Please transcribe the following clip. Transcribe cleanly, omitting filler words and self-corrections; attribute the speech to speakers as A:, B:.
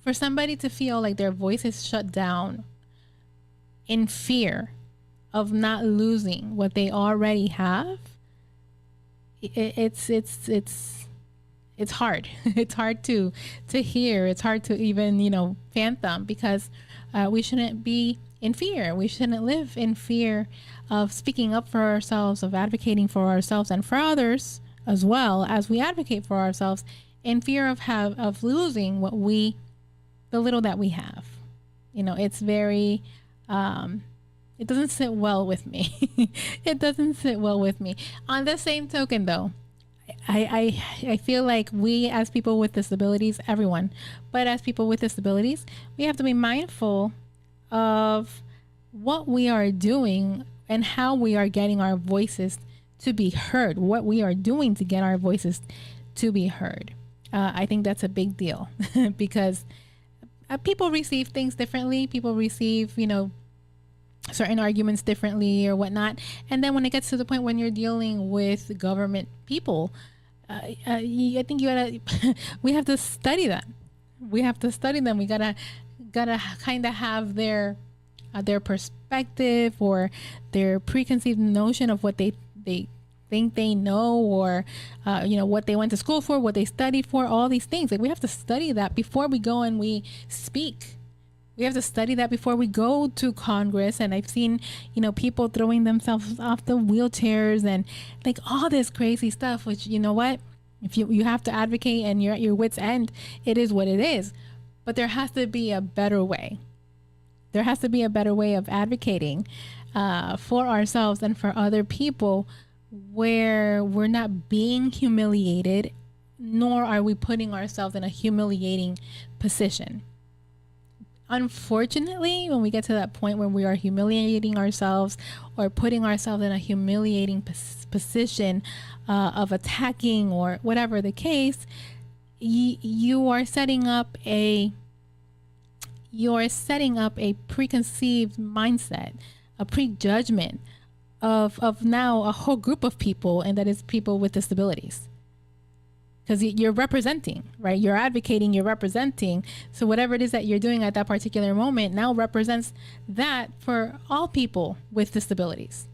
A: For somebody to feel like their voice is shut down in fear of not losing what they already have, it's hard. It's hard to hear. It's hard to even, fathom, because we shouldn't be in fear. We shouldn't live in fear of speaking up for ourselves, of advocating for ourselves and for others, as well as we advocate for ourselves, in fear of losing the little that we have. It's very, it doesn't sit well with me. It doesn't sit well with me. On the same token, though, I feel like we, as people with disabilities, everyone, but as people with disabilities, we have to be mindful of what we are doing and how we are getting our voices to be heard, what we are doing to get our voices to be heard. I think that's a big deal because people receive things differently. People receive, certain arguments differently or whatnot. And then when it gets to the point when you're dealing with government people, I think we have to study them. We have to study them. We gotta kind of have their perspective or their preconceived notion of what they think they know, or what they went to school for, what they studied for, all these things. Like, we have to study that before we go and we speak. We have to study that before we go to Congress. And I've seen, people throwing themselves off the wheelchairs and like all this crazy stuff, which, what, if you have to advocate and you're at your wit's end, it is what it is. But there has to be a better way. There has to be a better way of advocating for ourselves and for other people, where we're not being humiliated, nor are we putting ourselves in a humiliating position. Unfortunately, when we get to that point where we are humiliating ourselves or putting ourselves in a humiliating position of attacking or whatever the case, you are setting up a preconceived mindset, a prejudgment of now a whole group of people, and that is people with disabilities. Because you're representing, right? You're advocating, you're representing. So whatever it is that you're doing at that particular moment now represents that for all people with disabilities.